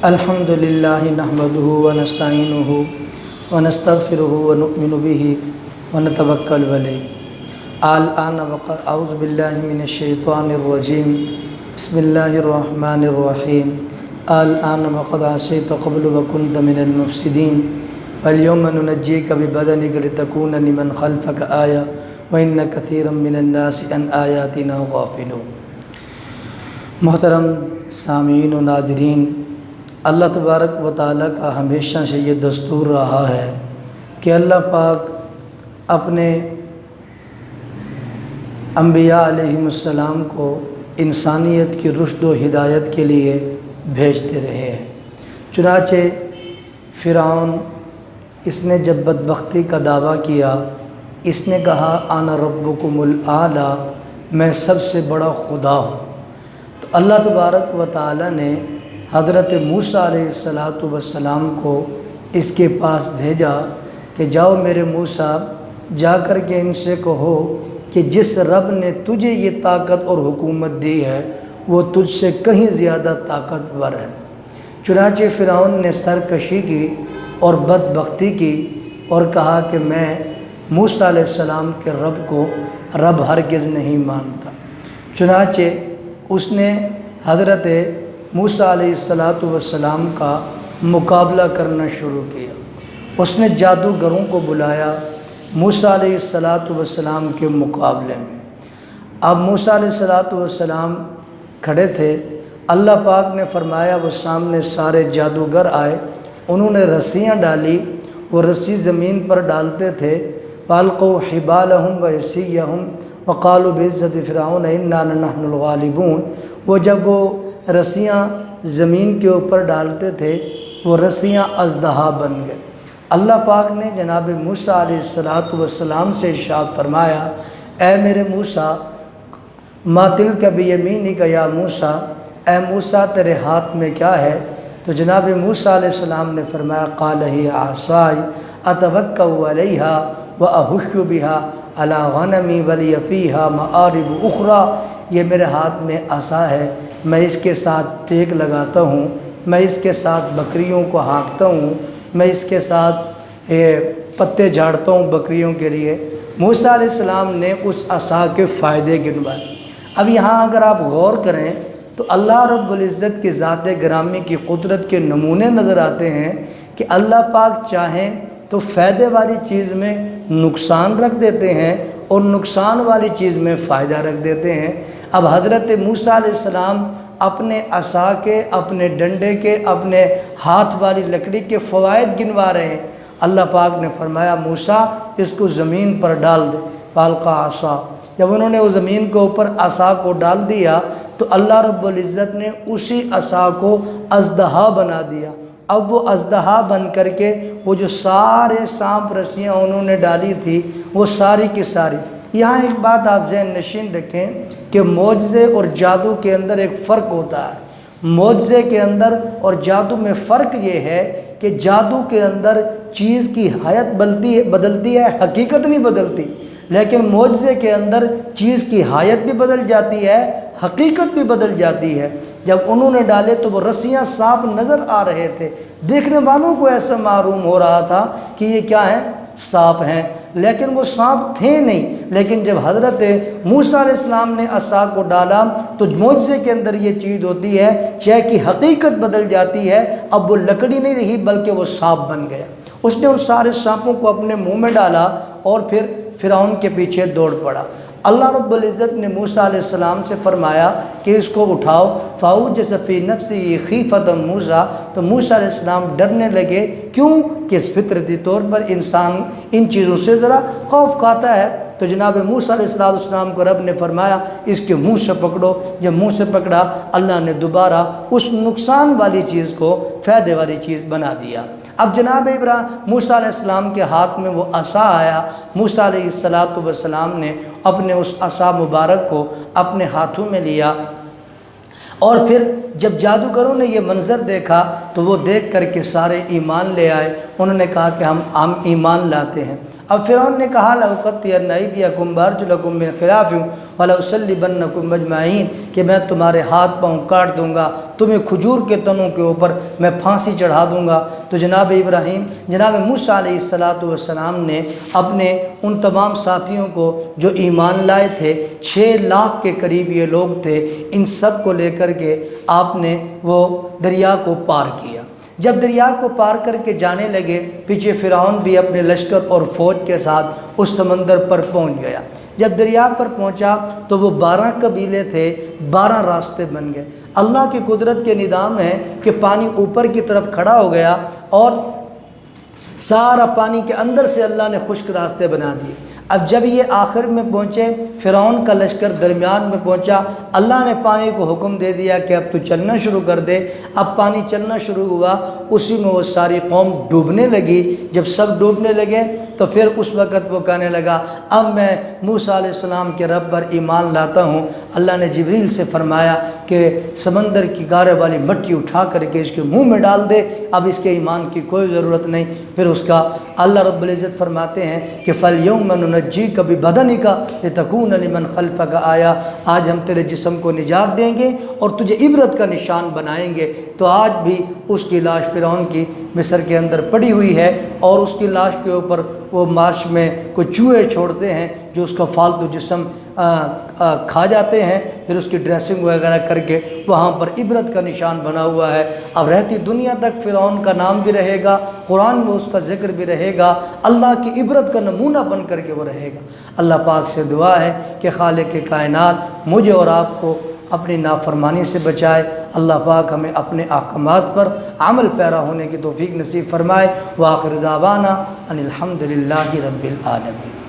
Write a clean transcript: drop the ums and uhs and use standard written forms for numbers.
الحمدللہ نحمدہ ونستعینہ ونستغفرہ ونؤمن بہ ونتوکل علیہ الآن وقد اعوذ باللہ من الشیطان الرجیم بسم اللہ الرحمن الرحیم الآن وقد عصیت قبل وکنت من المفسدین فالیوم ننجیک ببدنک لتکون لمن خلفک آیہ وإن کثیرا من الناس عن آیاتنا غافلون۔ محترم سامعین و ناظرین، اللہ تبارک و تعالیٰ کا ہمیشہ سے یہ دستور رہا ہے کہ اللہ پاک اپنے انبیاء علیہم السلام کو انسانیت کی رشد و ہدایت کے لیے بھیجتے رہے ہیں۔ چنانچہ فرعون اس نے جب بدبختی کا دعویٰ کیا، اس نے کہا انا ربکم الاعلیٰ، میں سب سے بڑا خدا ہوں، تو اللہ تبارک و تعالیٰ نے حضرت موسیٰ علیہ السلام کو اس کے پاس بھیجا کہ جاؤ میرے موسیٰ، جا کر کے ان سے کہو کہ جس رب نے تجھے یہ طاقت اور حکومت دی ہے وہ تجھ سے کہیں زیادہ طاقتور ہے۔ چنانچہ فرعون نے سرکشی کی اور بدبختی کی اور کہا کہ میں موسیٰ علیہ السلام کے رب کو رب ہرگز نہیں مانتا۔ چنانچہ اس نے حضرت موسیٰ علیہ السلام کا مقابلہ کرنا شروع کیا۔ اس نے جادوگروں کو بلایا موسیٰ علیہ السلام کے مقابلے میں۔ اب موسیٰ علیہ السلام کھڑے تھے، اللہ پاک نے فرمایا وہ سامنے سارے جادوگر آئے، انہوں نے رسیاں ڈالی، وہ رسی زمین پر ڈالتے تھے، فَأَلْقَوْا حِبَالَهُمْ وَعِصِيَّهُمْ وَقَالُوا بِعِزَّةِ فِرْعَوْنَ إِنَّا لَنَحْنُ الْغَالِبُونَ۔ وہ جب وہ رسیاں زمین کے اوپر ڈالتے تھے وہ رسیاں اژدہا بن گئے۔ اللہ پاک نے جناب موسیٰ علیہ السلام سے ارشاد فرمایا، اے میرے موسیٰ، ما تلک بیمینک یا موسیٰ، اے موسیٰ تیرے ہاتھ میں کیا ہے؟ تو جناب موسیٰ علیہ السلام نے فرمایا قال ہی عصای اتوکأ علیہا واہش بہا علی غنمی ولی فیہا مآرب اخری، یہ میرے ہاتھ میں عصا ہے، میں اس کے ساتھ ٹیک لگاتا ہوں، میں اس کے ساتھ بکریوں کو ہانکتا ہوں، میں اس کے ساتھ پتے جھاڑتا ہوں بکریوں کے لیے۔ موسیٰ علیہ السلام نے اس عصا کے فائدے گنوائے۔ اب یہاں اگر آپ غور کریں تو اللہ رب العزت کی ذات گرامی کی قدرت کے نمونے نظر آتے ہیں کہ اللہ پاک چاہیں تو فائدے والی چیز میں نقصان رکھ دیتے ہیں اور نقصان والی چیز میں فائدہ رکھ دیتے ہیں۔ اب حضرت موسیٰ علیہ السلام اپنے عصا کے، اپنے ڈنڈے کے، اپنے ہاتھ والی لکڑی کے فوائد گنوا رہے ہیں۔ اللہ پاک نے فرمایا موسیٰ اس کو زمین پر ڈال دے، فَأَلْقَىٰ عَصَاهُ۔ جب انہوں نے وہ زمین کے اوپر عصا کو ڈال دیا تو اللہ رب العزت نے اسی عصا کو اژدہا بنا دیا۔ اب وہ اژدہا بن کر کے وہ جو سارے سانپ رسیاں انہوں نے ڈالی تھی وہ ساری کی ساری۔ یہاں ایک بات آپ ذہن نشین رکھیں کہ معجزے اور جادو کے اندر ایک فرق ہوتا ہے۔ معجزے کے اندر اور جادو میں فرق یہ ہے کہ جادو کے اندر چیز کی حیت بدلتی ہے، حقیقت نہیں بدلتی، لیکن معجزے کے اندر چیز کی حیت بھی بدل جاتی ہے، حقیقت بھی بدل جاتی ہے۔ جب انہوں نے ڈالے تو وہ رسیاں سانپ نظر آ رہے تھے، دیکھنے والوں کو ایسا معلوم ہو رہا تھا کہ یہ کیا ہیں؟ سانپ ہیں، لیکن وہ سانپ تھے نہیں۔ لیکن جب حضرت موسیٰ علیہ السلام نے عصا کو ڈالا تو معجزے کے اندر یہ چیز ہوتی ہے، چاہے کہ حقیقت بدل جاتی ہے، اب وہ لکڑی نہیں رہی بلکہ وہ سانپ بن گیا۔ اس نے ان سارے سانپوں کو اپنے منہ میں ڈالا اور پھر فرعون کے پیچھے دوڑ پڑا۔ اللہ رب العزت نے موسیٰ علیہ السلام سے فرمایا کہ اس کو اٹھاؤ، فَأَوْجَسَ فِي نَفْسِهِ خِیفَةً موسیٰ، تو موسیٰ علیہ السلام ڈرنے لگے۔ کیوں کہ اس فطرتی طور پر انسان ان چیزوں سے ذرا خوف کھاتا ہے۔ تو جناب موسیٰ علیہ السلام کو رب نے فرمایا اس کے منہ سے پکڑو۔ جب منہ سے پکڑا اللہ نے دوبارہ اس نقصان والی چیز کو فائدے والی چیز بنا دیا۔ اب جناب موسیٰ علیہ السلام کے ہاتھ میں وہ عصا آیا، موسیٰ علیہ السلام نے اپنے اس عصا مبارک کو اپنے ہاتھوں میں لیا، اور پھر جب جادوگروں نے یہ منظر دیکھا تو وہ دیکھ کر کے سارے ایمان لے آئے۔ انہوں نے کہا کہ ہم ایمان لاتے ہیں۔ اب فرعون نے کہا لَأُقَطِّعَنَّ أَيْدِيَكُمْ وَأَرْجُلَكُمْ مِنْ خِلَافٍ وَلَأُصَلِّبَنَّكُمْ أَجْمَعِينَ کہ میں تمہارے ہاتھ پاؤں کاٹ دوں گا، تمہیں کھجور کے تنوں کے اوپر میں پھانسی چڑھا دوں گا۔ تو جناب ابراہیم، جناب موسیٰ علیہ السلام نے اپنے ان تمام ساتھیوں کو جو ایمان لائے تھے، 6 لاکھ کے قریب یہ لوگ تھے، ان سب کو لے کر کے آپ نے وہ دریا کو پار کیا۔ جب دریا کو پار کر کے جانے لگے، پیچھے فرعون بھی اپنے لشکر اور فوج کے ساتھ اس سمندر پر پہنچ گیا۔ جب دریا پر پہنچا تو وہ 12 قبیلے تھے، 12 راستے بن گئے۔ اللہ کی قدرت کے نظام ہے کہ پانی اوپر کی طرف کھڑا ہو گیا اور سارا پانی کے اندر سے اللہ نے خشک راستے بنا دیے۔ اب جب یہ آخر میں پہنچے، فرعون کا لشکر درمیان میں پہنچا، اللہ نے پانی کو حکم دے دیا کہ اب تو چلنا شروع کر دے۔ اب پانی چلنا شروع ہوا، اسی میں وہ ساری قوم ڈوبنے لگی۔ جب سب ڈوبنے لگے تو پھر اس وقت وہ کہنے لگا اب میں موسیٰ علیہ السلام کے رب پر ایمان لاتا ہوں۔ اللہ نے جبریل سے فرمایا کہ سمندر کی گارے والی مٹی اٹھا کر کے اس کے منہ میں ڈال دے، اب اس کے ایمان کی کوئی ضرورت نہیں۔ پھر اس کا اللہ رب العزت فرماتے ہیں کہ فَالْيَوْمَ نُنَجِّيكَ بِبَدَنِكَ لِتَكُونَ لِمَنْ خَلْفَكَ آیَةً، آج ہم تیرے جسم کو نجات دیں گے اور تجھے عبرت کا نشان بنائیں گے۔ تو آج بھی اس کی لاش فرعون کی مصر کے اندر پڑی ہوئی ہے، اور اس کی لاش کے اوپر وہ مارش میں کوئی چوہے چھوڑتے ہیں جو اس کا فالتو جسم کھا جاتے ہیں، پھر اس کی ڈریسنگ وغیرہ کر کے وہاں پر عبرت کا نشان بنا ہوا ہے۔ اب رہتی دنیا تک فرعون کا نام بھی رہے گا، قرآن میں اس کا ذکر بھی رہے گا، اللہ کی عبرت کا نمونہ بن کر کے وہ رہے گا۔ اللہ پاک سے دعا ہے کہ خالق کائنات مجھے اور آپ کو اپنی نافرمانی سے بچائے۔ اللہ پاک ہمیں اپنے احکامات پر عمل پیرا ہونے کی توفیق نصیب فرمائے۔ وآخر دعوانا ان الحمد للہ رب العالمین۔